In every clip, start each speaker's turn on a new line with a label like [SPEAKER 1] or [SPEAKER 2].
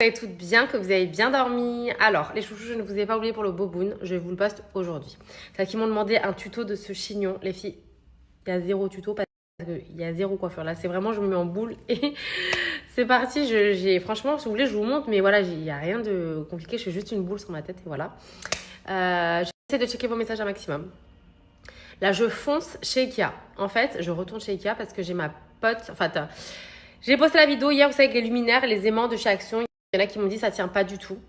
[SPEAKER 1] Et toutes bien, que vous avez bien dormi. Alors, les chouchous, je ne vous ai pas oublié pour le boboon. Je vous le poste aujourd'hui. C'est qu'ils m'ont demandé un tuto de ce chignon. Les filles, il y a zéro tuto parce qu'il y a zéro coiffure. Là, c'est vraiment, je me mets en boule et c'est parti. Franchement, si vous voulez, je vous montre. Mais voilà, il n'y a rien de compliqué. Je fais juste une boule sur ma tête et voilà. J'essaie de checker vos messages un maximum. Là, je fonce chez Ikea. En fait, je retourne chez Ikea parce que j'ai ma pote... Enfin, j'ai posté la vidéo hier, vous savez, avec les luminaires, les aimants de chez Action. Il y en a qui m'ont dit ça tient pas du tout.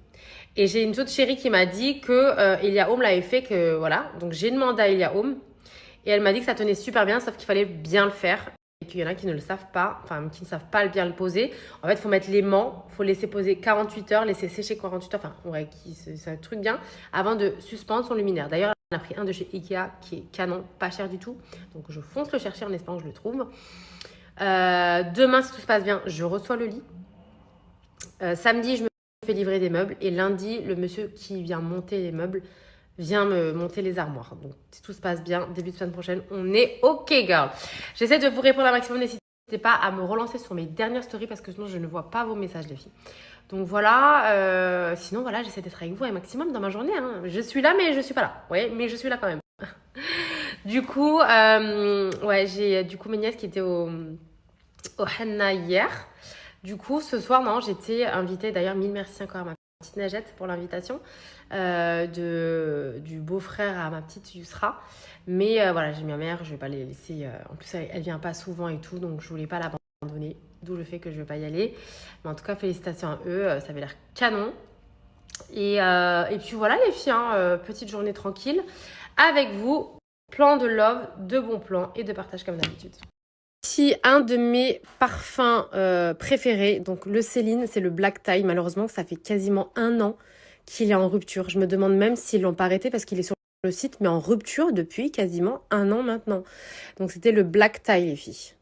[SPEAKER 1] Et j'ai une autre chérie qui m'a dit que Elia Home l'avait fait, que voilà. Donc j'ai demandé à Elia Home et elle m'a dit que ça tenait super bien, sauf qu'il fallait bien le faire. Et qu'il y en a qui ne le savent pas, enfin qui ne savent pas bien le poser. En fait, il faut mettre l'aimant, il faut laisser poser 48 heures, laisser sécher 48 heures, enfin ouais, c'est un truc bien, avant de suspendre son luminaire. D'ailleurs, on a pris un de chez Ikea qui est canon, pas cher du tout. Donc je fonce le chercher en espérant que je le trouve. Demain, si tout se passe bien, je reçois le lit. Samedi, je me fais livrer des meubles. Et lundi, le monsieur qui vient monter les meubles vient me monter les armoires. Donc, si tout se passe bien, début de semaine prochaine, on est OK, girl. J'essaie de vous répondre un maximum. N'hésitez pas à me relancer sur mes dernières stories parce que sinon, je ne vois pas vos messages, les filles. Donc, voilà. Sinon, voilà, j'essaie d'être avec vous un maximum dans ma journée. Hein. Je suis là, mais je ne suis pas là. Oui, mais je suis là quand même. Du coup, ouais, j'ai du coup mes nièces qui étaient au henna hier. Du coup, ce soir, non, j'étais invitée. D'ailleurs, mille merci encore à ma petite Najette pour l'invitation du beau-frère à ma petite Yusra. Mais voilà, j'ai ma mère, je vais pas les laisser. En plus, elle vient pas souvent et tout, donc je voulais pas l'abandonner. D'où le fait que je vais pas y aller. Mais en tout cas, félicitations à eux. Ça avait l'air canon. Et puis voilà, les filles, hein, petite journée tranquille avec vous. Plan de love, de bons plans et de partage comme d'habitude. Ici, un de mes parfums préférés, donc le Céline, c'est le Black Tie. Malheureusement, ça fait quasiment 1 an qu'il est en rupture. Je me demande même s'ils l'ont pas arrêté parce qu'il est sur le site, mais en rupture depuis quasiment 1 an maintenant. Donc c'était le Black Tie, les filles.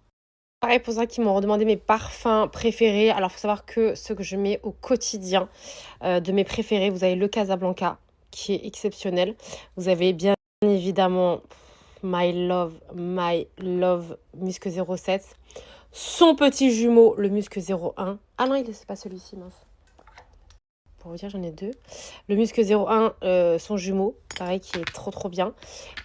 [SPEAKER 1] Pareil pour ça qu'ils m'ont redemandé mes parfums préférés. Alors, il faut savoir que ceux que je mets au quotidien de mes préférés, vous avez le Casablanca, qui est exceptionnel. Vous avez bien évidemment My Love Musc 07. Son petit jumeau, le Musc 01. Ah non, c'est pas celui-ci, mince. Pour vous dire, j'en ai 2. Le Musc 01, son jumeau, pareil, qui est trop trop bien.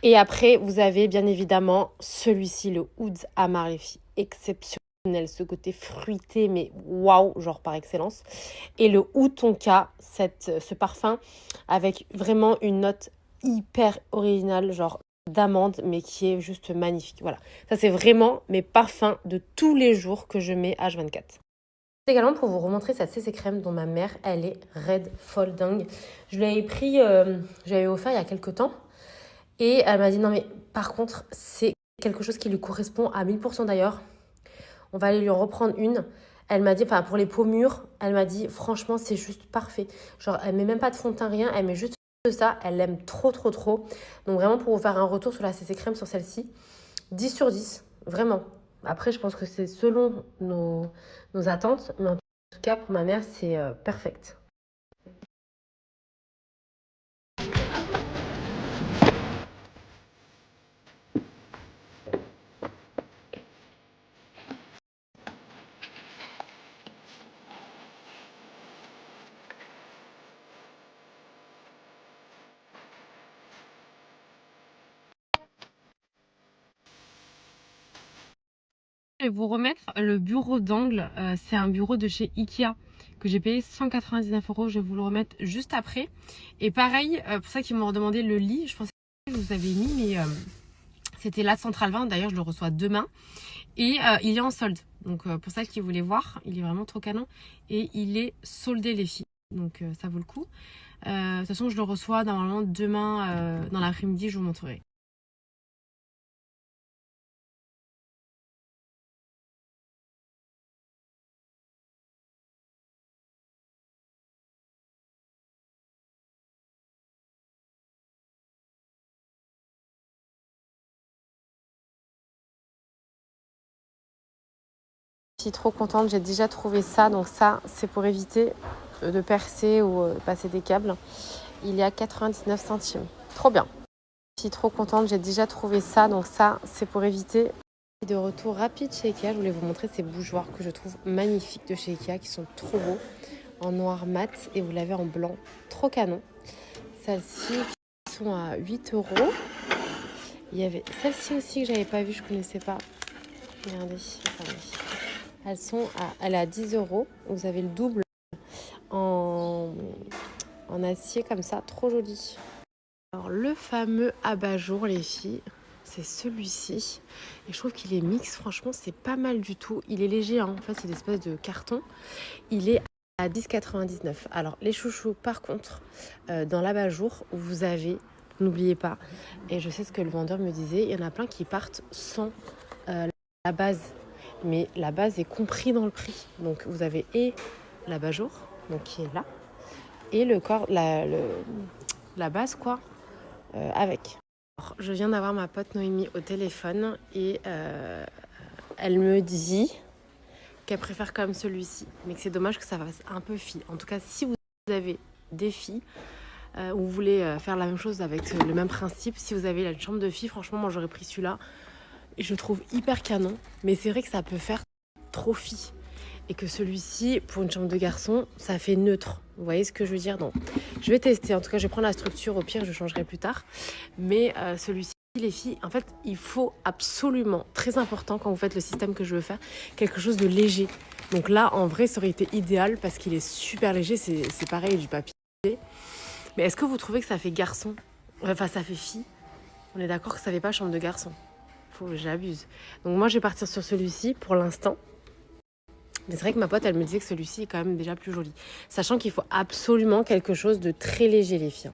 [SPEAKER 1] Et après, vous avez bien évidemment celui-ci, le Oud Amar, les filles. Exceptionnel, ce côté fruité, mais waouh, genre par excellence. Et le Oud Tonka, ce parfum, avec vraiment une note hyper originale, genre d'amande, mais qui est juste magnifique. Voilà, ça c'est vraiment mes parfums de tous les jours que je mets H24. Également pour vous remontrer cette CC crème dont ma mère, elle est raide, folle, dingue. Je l'avais pris, je l'avais offert il y a quelques temps. Et elle m'a dit, non mais par contre, c'est quelque chose qui lui correspond à 1000% d'ailleurs. On va aller lui en reprendre une. Elle m'a dit, enfin pour les peaux mûres, elle m'a dit, franchement, c'est juste parfait. Genre, elle met même pas de fond de teint, rien. Elle met juste ça. Elle l'aime trop, trop, trop. Donc vraiment, pour vous faire un retour sur la CC crème sur celle-ci, 10 sur 10, vraiment. Après, je pense que c'est selon nos attentes. Mais en tout cas, pour ma mère, c'est perfect. Je vais vous remettre le bureau d'angle. C'est un bureau de chez Ikea que j'ai payé 199 €. Je vais vous le remettre juste après. Et pareil, pour ça qu'ils m'ont demandé le lit. Je pensais que je vous avais mis, mais c'était la Centrale 20. D'ailleurs, je le reçois demain. Et il est en solde. Donc pour ça qu'ils voulaient voir, il est vraiment trop canon. Et il est soldé, les filles. Donc ça vaut le coup. De toute façon, je le reçois normalement demain dans l'après-midi. Je vous montrerai. Je suis trop contente, j'ai déjà trouvé ça. Donc ça, c'est pour éviter de percer ou passer des câbles. Il est à 99 centimes. Trop bien. Je suis trop contente, j'ai déjà trouvé ça. Donc ça, c'est pour éviter. De retour rapide chez Ikea, je voulais vous montrer ces bougeoirs que je trouve magnifiques de chez Ikea, qui sont trop beaux. en noir mat et vous l'avez en blanc. Trop canon. Celles-ci qui sont à 8 €. Il y avait celle-ci aussi que j'avais pas vue, je connaissais pas. Regardez, attendez. Elle est à 10 €. Vous avez le double en acier comme ça, trop joli. Alors le fameux abat-jour les filles, c'est celui-ci. Et je trouve qu'il est mix, franchement c'est pas mal du tout. Il est léger, hein. En fait c'est une espèce de carton. Il est à 10,99 €. Alors les chouchous par contre, dans l'abat-jour, vous avez, n'oubliez pas, et je sais ce que le vendeur me disait, il y en a plein qui partent sans la base. Mais la base est compris dans le prix. Donc vous avez et l'abat-jour, donc qui est là, et le corps, la base quoi, avec. Alors, je viens d'avoir ma pote Noémie au téléphone et elle me dit qu'elle préfère quand même celui-ci, mais que c'est dommage que ça fasse un peu fille. En tout cas, si vous avez des filles ou vous voulez faire la même chose avec le même principe, si vous avez une chambre de filles, franchement, moi j'aurais pris celui-là. Et je le trouve hyper canon, mais c'est vrai que ça peut faire trop fille. Et que celui-ci, pour une chambre de garçon, ça fait neutre. Vous voyez ce que je veux dire? Donc, je vais tester. En tout cas, je vais prendre la structure. Au pire, je changerai plus tard. Mais celui-ci, les filles, en fait, il faut absolument, très important quand vous faites le système que je veux faire, quelque chose de léger. Donc là, en vrai, ça aurait été idéal parce qu'il est super léger. C'est pareil, du papier. Mais est-ce que vous trouvez que ça fait garçon? Enfin, ça fait fille. On est d'accord que ça fait pas chambre de garçon. J'abuse. Donc moi, je vais partir sur celui-ci pour l'instant. Mais c'est vrai que ma pote, elle me disait que celui-ci est quand même déjà plus joli. Sachant qu'il faut absolument quelque chose de très léger, les filles.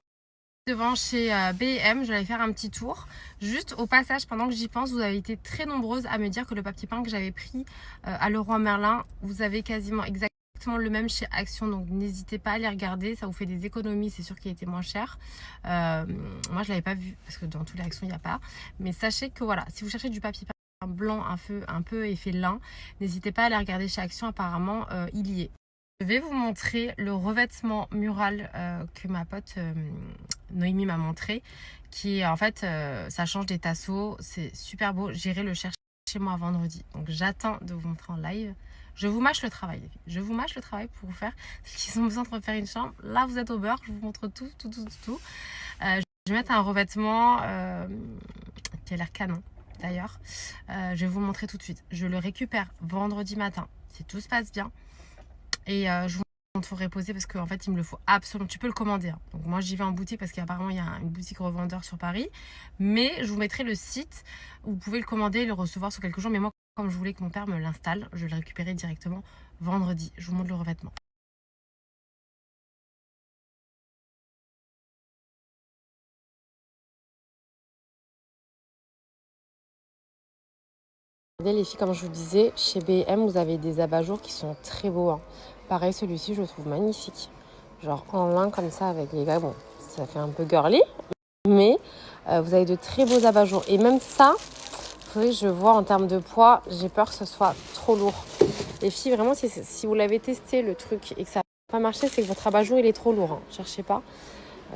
[SPEAKER 1] Devant chez B&M, je vais aller faire un petit tour. Juste au passage, pendant que j'y pense, vous avez été très nombreuses à me dire que le papier peint que j'avais pris à Leroy Merlin, vous avez quasiment exactement le même chez Action. Donc n'hésitez pas à les regarder, ça vous fait des économies, c'est sûr qu'il était moins cher. Moi, je l'avais pas vu parce que dans tous les Actions, il n'y a pas. Mais sachez que voilà, si vous cherchez du papier peint blanc un peu effet lin, n'hésitez pas à aller regarder chez Action, apparemment il y est. Je vais vous montrer le revêtement mural que ma pote Noémie m'a montré, qui est en fait, ça change des tasseaux, c'est super beau. J'irai le chercher chez moi vendredi, donc j'attends de vous montrer en live. Je vous mâche le travail, les filles. Je vous mâche le travail pour vous faire s'ils ont besoin de refaire une chambre. Là, vous êtes au beurre, je vous montre tout. Je vais mettre un revêtement qui a l'air canon. D'ailleurs, je vais vous le montrer tout de suite. Je le récupère vendredi matin, si tout se passe bien. Et je vous ferai poser parce qu'en fait, il me le faut absolument. Tu peux le commander. Hein. Donc moi, j'y vais en boutique parce qu'apparemment, il y a une boutique revendeur sur Paris. Mais je vous mettrai le site où vous pouvez le commander et le recevoir sous quelques jours. Mais moi, comme je voulais que mon père me l'installe, je vais le récupérer directement vendredi. Je vous montre le revêtement. Les filles, comme je vous disais, chez B&M, vous avez des abat-jours qui sont très beaux. Hein. Pareil, celui-ci, je le trouve magnifique. Genre en lin comme ça avec les gars. Bon, ça fait un peu girly, mais vous avez de très beaux abat-jours. Et même ça, je vois en termes de poids, j'ai peur que ce soit trop lourd. Les filles, vraiment, si vous l'avez testé le truc et que ça n'a pas marché, c'est que votre abat-jour, il est trop lourd. Hein. Cherchez pas.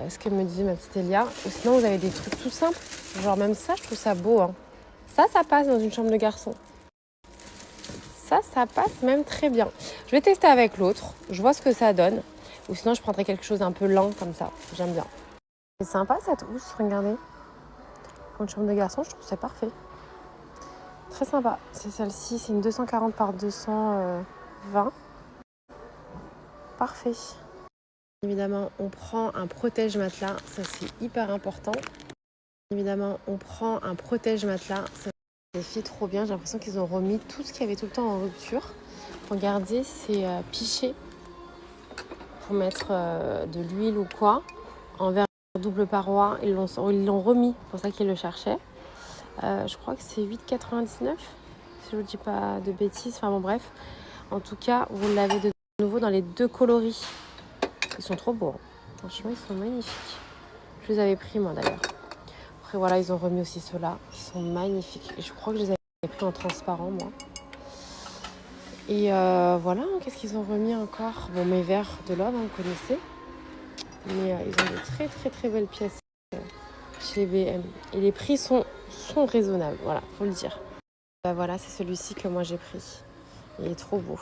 [SPEAKER 1] Ce que me disait ma petite Elia. Ou sinon, vous avez des trucs tout simples. Genre même ça, je trouve ça beau. Hein. Ça passe dans une chambre de garçon. Ça passe même très bien. Je vais tester avec l'autre. Je vois ce que ça donne. Ou sinon, je prendrai quelque chose un peu lent comme ça. J'aime bien. C'est sympa cette housse, regardez. Pour une chambre de garçon, je trouve ça parfait. Très sympa. C'est celle-ci. C'est une 240 par 220. Parfait. Évidemment, on prend un protège-matelas. Ça, c'est hyper important. Évidemment, on prend un protège-matelas. Les filles, trop bien. J'ai l'impression qu'ils ont remis tout ce qu'il y avait tout le temps en rupture. Regardez, c'est piché pour mettre de l'huile ou quoi. En verre double paroi, ils l'ont remis. C'est pour ça qu'ils le cherchaient. Je crois que c'est 8,99 si je ne vous dis pas de bêtises. Enfin bon, bref. En tout cas, vous l'avez de nouveau dans les deux coloris. Ils sont trop beaux. Hein. Franchement, ils sont magnifiques. Je les avais pris moi d'ailleurs. Après voilà, ils ont remis aussi ceux-là. Ils sont magnifiques. Et je crois que je les avais pris en transparent moi. Et voilà, qu'est-ce qu'ils ont remis encore? Bon, mes verres de Love, vous connaissez. Mais ils ont de très très très belles pièces chez B&M. Et les prix sont raisonnables, voilà, faut le dire. Voilà, c'est celui-ci que moi j'ai pris. Il est trop beau.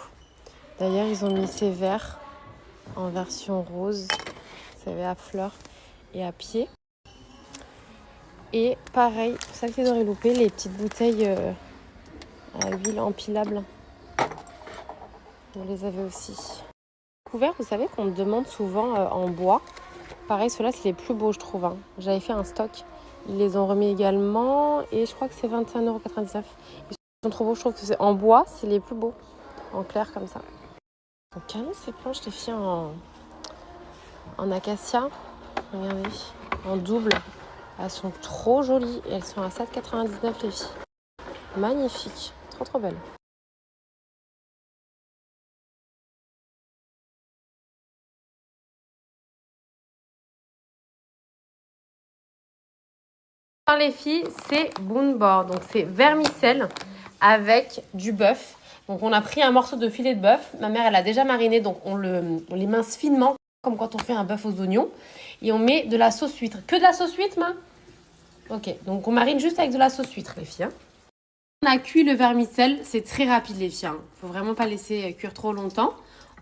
[SPEAKER 1] D'ailleurs, ils ont mis ces verres en version rose. Vous savez, à fleurs et à pied. Et pareil, pour Saleté d'Or et Loupé, les petites bouteilles à huile empilable. Vous les avez aussi. Couverts, vous savez qu'on me demande souvent en bois. Pareil, ceux-là, c'est les plus beaux, je trouve. Hein. J'avais fait un stock. Ils les ont remis également. Et je crois que c'est 21,99 €. Ils sont trop beaux. Je trouve que c'est en bois, c'est les plus beaux. En clair, comme ça. Donc, canon, ces planches, les filles, en acacia. Regardez. En double. Elles sont trop jolies. Et elles sont à 7,99 €, les filles. Magnifiques. Trop, trop belles. Les filles, c'est Boonboard, donc c'est vermicelle avec du bœuf. Donc on a pris un morceau de filet de bœuf. Ma mère, elle a déjà mariné, donc on les mince finement, comme quand on fait un bœuf aux oignons. Et on met de la sauce huître. Que de la sauce huître, ma? Ok, donc on marine juste avec de la sauce huître, les filles. Hein. On a cuit le vermicelle, c'est très rapide, les filles. Hein. Faut vraiment pas laisser cuire trop longtemps.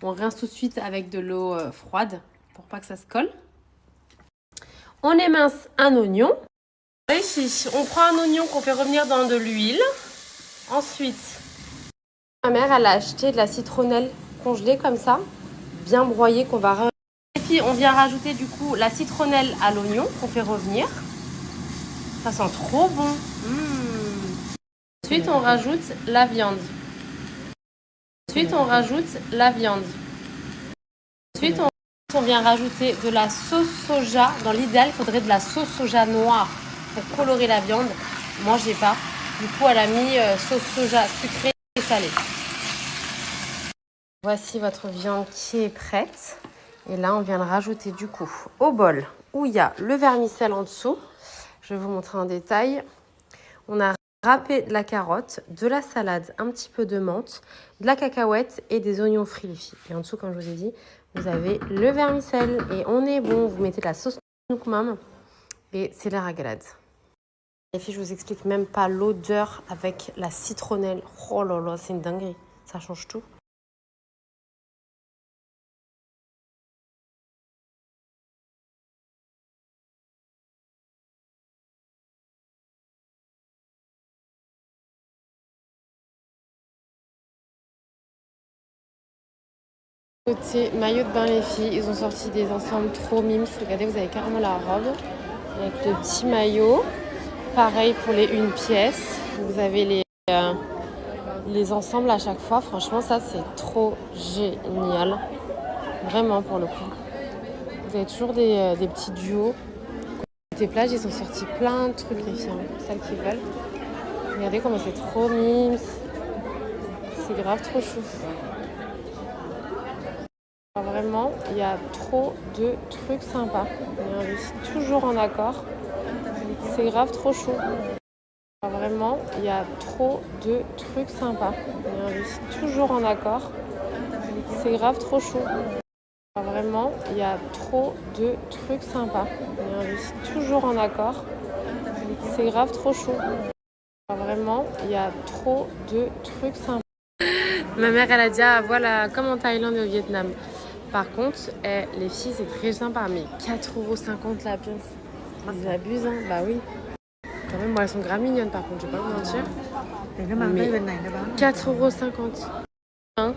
[SPEAKER 1] On rince tout de suite avec de l'eau froide pour pas que ça se colle. On émince un oignon. Ici, on prend un oignon qu'on fait revenir dans de l'huile. Ensuite, ma mère, elle a acheté de la citronnelle congelée comme ça, bien broyée qu'on va... Et puis, on vient rajouter du coup la citronnelle à l'oignon qu'on fait revenir. Ça sent trop bon. Ensuite, on rajoute la viande. Ensuite, on rajoute la viande. Ensuite, on vient rajouter de la sauce soja. Dans l'idéal, il faudrait de la sauce soja noire pour colorer la viande. Moi, j'ai pas. Du coup, elle a mis sauce soja sucrée et salée. Voici votre viande qui est prête. Et là, on vient le rajouter du coup au bol où il y a le vermicelle en dessous. Je vais vous montrer en détail. On a râpé de la carotte, de la salade, un petit peu de menthe, de la cacahuète et des oignons frits, les filles. Et en dessous, comme je vous ai dit, vous avez le vermicelle. Et on est bon. Vous mettez de la sauce Nook Mom. Et c'est la régalade. Les filles, je vous explique même pas l'odeur avec la citronnelle. Oh là là, c'est une dinguerie. Ça change tout. Côté maillot de bain, les filles, ils ont sorti des ensembles trop mimes. Regardez, vous avez carrément la robe avec le petit maillot. Pareil pour les 1 pièce. Vous avez les ensembles à chaque fois. Franchement, ça, c'est trop génial. Vraiment, pour le coup. Vous avez toujours des petits duos. Côté plage, ils ont sorti plein de trucs, les filles. Hein, celles qui veulent. Regardez comment c'est trop mimes. C'est grave trop chou. Vraiment, il y a trop de trucs sympas. Regardez, toujours en accord. C'est grave trop chou. Vraiment, il y a trop de trucs sympas. Regardez, toujours en accord. C'est grave trop chou. Vraiment, il y a trop de trucs sympas. Regardez, toujours en accord. C'est grave trop chou. Vraiment, il y a trop de trucs sympas. Ma mère, elle a dit, ah, voilà, comme en Thaïlande et au Vietnam. Par contre, les filles, c'est très sympa, mais 4,50 € la pièce. Ils abusent, hein. Bah oui. Quand même, moi, elles sont grave mignonnes, par contre, je vais pas vous mentir. Mais 4,50 €. Hein,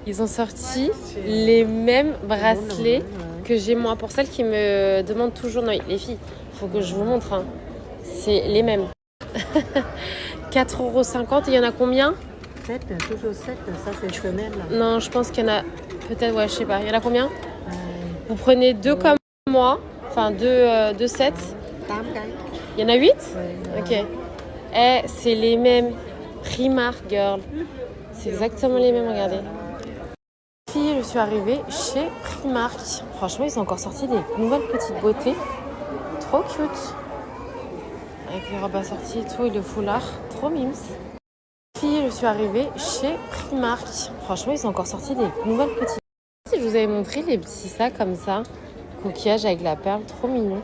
[SPEAKER 1] ils ont sorti les mêmes bracelets que j'ai moi. Pour celles qui me demandent toujours, non, les filles, il faut que je vous montre. Hein. C'est les mêmes. 4,50 €, il y en a combien?
[SPEAKER 2] 7, toujours 7, ça c'est femelle.
[SPEAKER 1] Non, je pense qu'il y en a peut-être, ouais, je sais pas. Il y en a combien? Vous prenez 2 comme moi, enfin 2 sets. Il y en a 8? Ok. Et c'est les mêmes. Primark, girl. C'est exactement les mêmes, regardez. Puis je suis arrivée chez Primark. Franchement, ils ont encore sorti des nouvelles petites beautés. Trop cute. Avec les robes assorties et tout et le foulard. Trop mimes. Puis je suis arrivée chez Primark. Franchement, ils ont encore sorti des nouvelles petites. Si je vous avais montré les petits sacs comme ça, coquillage avec la perle, trop mignon.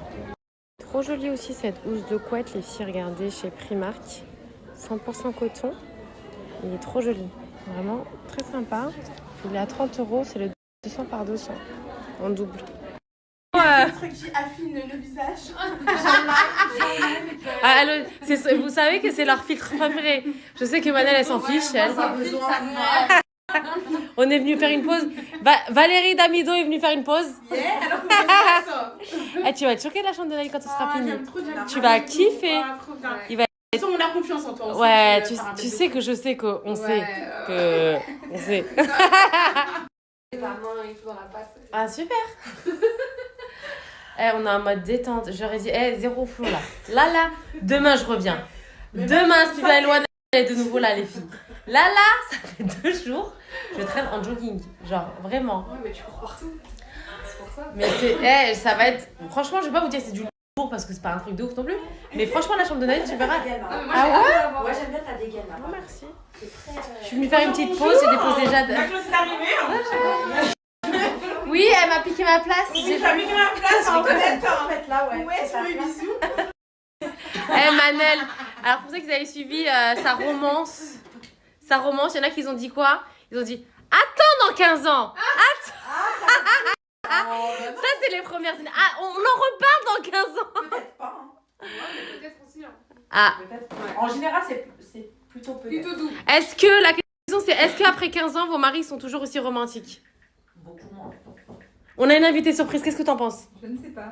[SPEAKER 1] Trop jolie aussi cette housse de couette, les filles, regardez, chez Primark. 100% coton. Il est trop joli. Vraiment très sympa. Il est à 30 €, c'est le 200 par 200. En double.
[SPEAKER 3] Un truc qui affine le visage.
[SPEAKER 1] Vous savez que c'est leur filtre préféré. Je sais que Manel, elle s'en fiche. Elle. On est venu faire une pause. Valérie Damido est venue faire une pause.
[SPEAKER 3] Alors que ça.
[SPEAKER 1] Tu vas être choquée de la chambre de Naïl quand ce sera fini.
[SPEAKER 3] Trop
[SPEAKER 1] Tu vas kiffer. Il va
[SPEAKER 3] on a confiance en toi. On
[SPEAKER 1] ouais,
[SPEAKER 3] sait
[SPEAKER 1] tu sais que je sais qu'on sait. On sait. Ah, super. On est en mode détente. J'aurais dit, zéro flow là. Là, demain je reviens. Demain, si tu vas éloigner, est de nouveau là, les filles. Là, ça fait 2 jours. Je traîne en jogging. Genre, vraiment.
[SPEAKER 3] Ouais, mais tu cours partout. C'est pour ça.
[SPEAKER 1] Mais ça va être. Franchement, je vais pas vous dire que c'est du lourd parce que c'est pas un truc de ouf non plus. Mais franchement, la chambre de Naïl, tu verras.
[SPEAKER 2] Ah ouais? Ouais, j'aime bien ta dégaine là.
[SPEAKER 1] Merci. Je suis venue faire une petite pause. J'ai déposé déjà.
[SPEAKER 3] La clause est arrivée.
[SPEAKER 1] Oui, elle m'a piqué ma place.
[SPEAKER 3] J'ai pas piqué ma place. En fait,
[SPEAKER 2] là, ouais.
[SPEAKER 3] Ouais, sur les bisous.
[SPEAKER 1] Manel, alors pour ça qu'ils avaient suivi sa romance, il y en a qui ont dit quoi? Ils ont dit attends dans 15 ans. Ça c'est les premières années. On en reparle dans 15 ans.
[SPEAKER 2] Peut-être pas.
[SPEAKER 3] Peut-être aussi.
[SPEAKER 2] Peut-être. En général, c'est plutôt peut-être.
[SPEAKER 3] Plutôt doux.
[SPEAKER 1] Est-ce que la question c'est est-ce qu'après 15 ans vos maris sont toujours aussi romantiques?
[SPEAKER 2] Beaucoup moins.
[SPEAKER 1] On a une invitée surprise, qu'est-ce que t'en penses?
[SPEAKER 4] Je ne sais pas,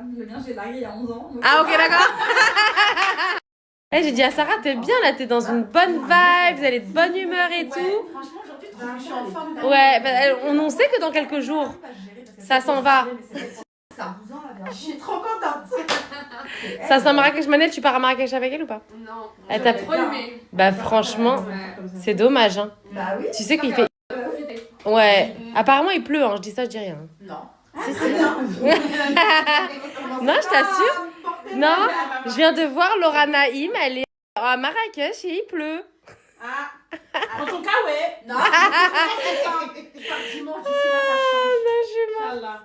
[SPEAKER 4] j'ai largué il y a 11 ans.
[SPEAKER 1] Ah ok d'accord. J'ai dit à Sarah, t'es bien là, t'es dans une bonne vibe, vous allez de bonne humeur et tout.
[SPEAKER 2] Franchement, aujourd'hui, je suis en forme.
[SPEAKER 1] Ouais, on sait que dans quelques jours, ça s'en va.
[SPEAKER 2] Ça 12 ans là, je suis trop contente.
[SPEAKER 1] Ça sent Marrakech. Manel, tu pars à Marrakech avec elle ou pas?
[SPEAKER 3] Non.
[SPEAKER 1] Elle t'a
[SPEAKER 3] Trop aimé.
[SPEAKER 1] Bah franchement, c'est dommage. Hein.
[SPEAKER 2] Bah oui.
[SPEAKER 1] Tu sais qu'il fait... Ouais, apparemment il pleut, hein. Je dis ça, je dis rien.
[SPEAKER 2] Non.
[SPEAKER 1] Si, si. Non, je t'assure. Non, je viens de voir Laura Naïm, elle est à Marrakech et il pleut.
[SPEAKER 3] En ton cas, ouais.
[SPEAKER 2] Non. Je pars dimanche, d'ici là, ça change.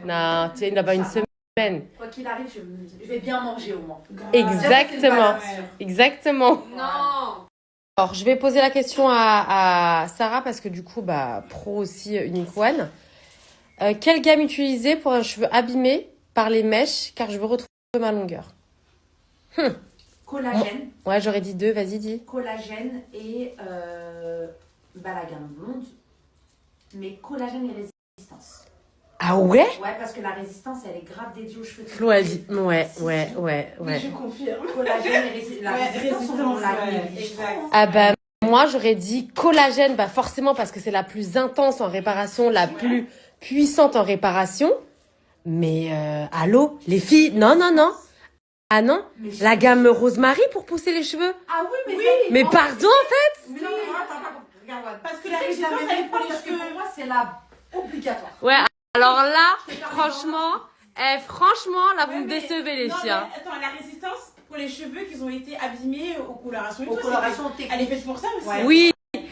[SPEAKER 1] Non, tu es là-bas une semaine.
[SPEAKER 2] Quoi qu'il arrive, je vais bien manger au moins.
[SPEAKER 1] Exactement. Exactement.
[SPEAKER 3] Non.
[SPEAKER 1] Alors, je vais poser la question à Sarah parce que du coup, pro aussi, Unique One. Quelle gamme utiliser pour un cheveu abîmé par les mèches car je veux retrouver ma longueur?
[SPEAKER 2] Collagène.
[SPEAKER 1] Ouais, j'aurais dit 2, vas-y, dis.
[SPEAKER 2] Collagène et la gamme blonde. Mais collagène et résistance.
[SPEAKER 1] Ah ouais?
[SPEAKER 2] Ouais, parce que la résistance, elle est grave dédiée aux cheveux.
[SPEAKER 1] Flo a dit. Ouais.
[SPEAKER 3] Je confirme.
[SPEAKER 2] Collagène et la résistance, on la néglige.
[SPEAKER 1] Ah moi j'aurais dit collagène, forcément parce que c'est la plus intense en réparation, la plus puissante en réparation. Mais allô, les filles, non. Ah non, la gamme Rosemary pour pousser les cheveux.
[SPEAKER 2] Ah oui, mais
[SPEAKER 1] Mais pardon en fait.
[SPEAKER 2] Mais non, regarde,
[SPEAKER 3] parce que la résistance, elle est pour les cheveux.
[SPEAKER 2] Pour moi, c'est la obligatoire.
[SPEAKER 1] Ouais, alors là, franchement, là vous me décevez les
[SPEAKER 3] Non,
[SPEAKER 1] filles.
[SPEAKER 3] mais attends, la résistance pour les cheveux qui ont été abîmés aux colorations et
[SPEAKER 2] Aux
[SPEAKER 3] tout,
[SPEAKER 2] colorations techniques.
[SPEAKER 3] elle est faite pour ça aussi.
[SPEAKER 2] Ouais.
[SPEAKER 1] Oui,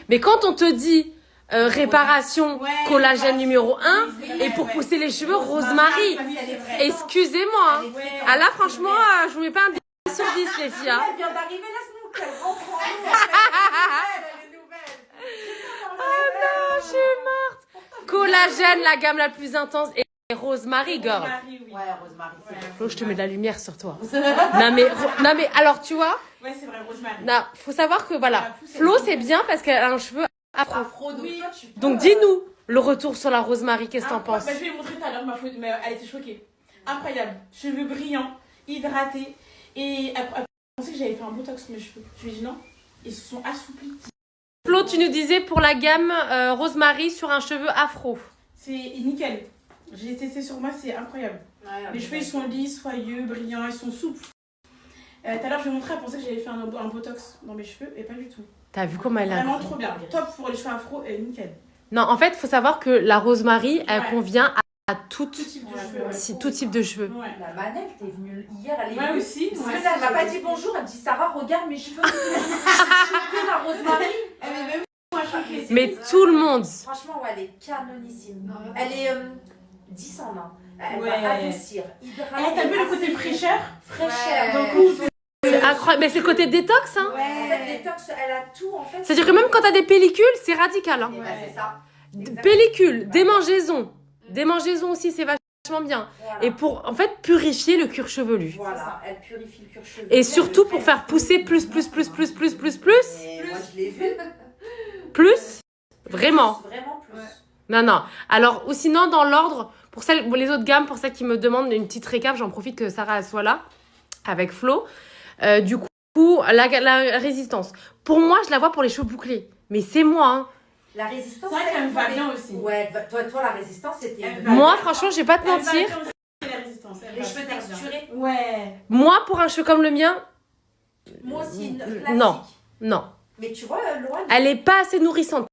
[SPEAKER 1] mais quand on te dit réparation collagène numéro 1 et pour pousser les cheveux Rosemary, excusez-moi. Hein. Ah là franchement, je vous mets pas un 10 sur 10 les filles. Hein.
[SPEAKER 2] Elle vient d'arriver, laisse-nous qu'elle reprend.
[SPEAKER 1] Oh non, je suis morte. Collagène, la gamme la plus intense et Rosemary, girl.
[SPEAKER 2] Ouais, Rosemary, c'est
[SPEAKER 1] Flo, je te mets de la lumière sur toi. non mais alors tu vois,
[SPEAKER 3] Ouais, c'est vrai, Rosemary.
[SPEAKER 1] non, faut savoir que voilà, Flo c'est bien parce qu'elle a un cheveu afro. Donc
[SPEAKER 2] dis
[SPEAKER 1] dis-nous le retour sur la Rosemary, qu'est-ce que t'en penses?
[SPEAKER 3] Je vais lui montrer tout à l'heure ma photo, mais elle était choquée. Incroyable. Cheveux brillants, hydratés. Et elle pensait que j'avais fait un botox sur mes cheveux. Je lui ai dit non, ils se sont assouplis.
[SPEAKER 1] Flo, tu nous disais pour la gamme Rosemary sur un cheveu afro.
[SPEAKER 3] C'est nickel. J'ai testé sur moi, c'est incroyable. Les cheveux ils sont lisses, soyeux, brillants, ils sont souples. Tout à l'heure, je lui ai montré, elle pensait que j'avais fait un botox dans mes cheveux et pas du tout.
[SPEAKER 1] T'as vu comment elle est
[SPEAKER 3] Vraiment
[SPEAKER 1] incroyable.
[SPEAKER 3] trop bien. Top pour les cheveux afro et nickel.
[SPEAKER 1] Non, en fait, faut savoir que la Rosemary, elle
[SPEAKER 3] Ouais.
[SPEAKER 1] convient à tout
[SPEAKER 3] Tout type de cheveux.
[SPEAKER 1] tout type de cheveux.
[SPEAKER 3] Ouais.
[SPEAKER 2] La manette, t'es venue hier, elle est
[SPEAKER 3] Ouais,
[SPEAKER 2] venue.
[SPEAKER 3] aussi.
[SPEAKER 2] Parce que là, elle m'a pas dit bonjour, elle me dit Sarah, regarde mes cheveux. Que la Rosemary.
[SPEAKER 3] Elle est même moins choquée.
[SPEAKER 1] Mais tout le monde.
[SPEAKER 2] Franchement, ouais, elle est canonissime. Elle est 10 en 1. Elle
[SPEAKER 3] Ouais.
[SPEAKER 2] va adoucir, hydrater.
[SPEAKER 3] T'as vu le côté fraîcheur?
[SPEAKER 2] Fraîcheur.
[SPEAKER 3] Donc,
[SPEAKER 1] C'est incroyable. Mais c'est le côté détox, hein.
[SPEAKER 2] En fait, détox, elle a tout en fait.
[SPEAKER 1] C'est-à-dire que même quand t'as des pellicules, c'est radical. Hein.
[SPEAKER 2] Et bah, c'est ça.
[SPEAKER 1] Pellicule, démangeaison, Démangeaison aussi, c'est vachement bien.
[SPEAKER 2] Voilà.
[SPEAKER 1] Et pour, en fait, purifier le cuir chevelu.
[SPEAKER 2] Voilà, elle purifie le cuir chevelu.
[SPEAKER 1] Et surtout pour faire pousser plus.
[SPEAKER 2] Et moi, je l'ai vu.
[SPEAKER 1] Plus. Vraiment.
[SPEAKER 2] Vraiment plus.
[SPEAKER 4] Ouais.
[SPEAKER 1] Non. Alors, ou sinon, dans l'ordre, pour les autres gammes, pour celles qui me demandent une petite récap, j'en profite que Sarah elle soit là, avec Flo. Du coup, la résistance. Pour moi, je la vois pour les cheveux bouclés. Mais c'est moi, hein.
[SPEAKER 2] La résistance,
[SPEAKER 3] C'est vrai qu'elle me va bien aussi.
[SPEAKER 2] Ouais, toi, la résistance, c'était...
[SPEAKER 3] Elle va
[SPEAKER 1] Moi,
[SPEAKER 3] bien.
[SPEAKER 1] franchement, je vais pas te
[SPEAKER 3] Elle va
[SPEAKER 1] mentir.
[SPEAKER 3] bien aussi, la résistance. Elle
[SPEAKER 2] Les
[SPEAKER 3] va
[SPEAKER 2] cheveux
[SPEAKER 3] super bien.
[SPEAKER 2] texturés.
[SPEAKER 3] Ouais.
[SPEAKER 1] Moi, pour un cheveu comme le mien,
[SPEAKER 2] Moi aussi, une
[SPEAKER 1] Non.
[SPEAKER 2] classique.
[SPEAKER 1] non.
[SPEAKER 2] Mais tu vois, Laurent,
[SPEAKER 1] Elle est pas assez nourrissante.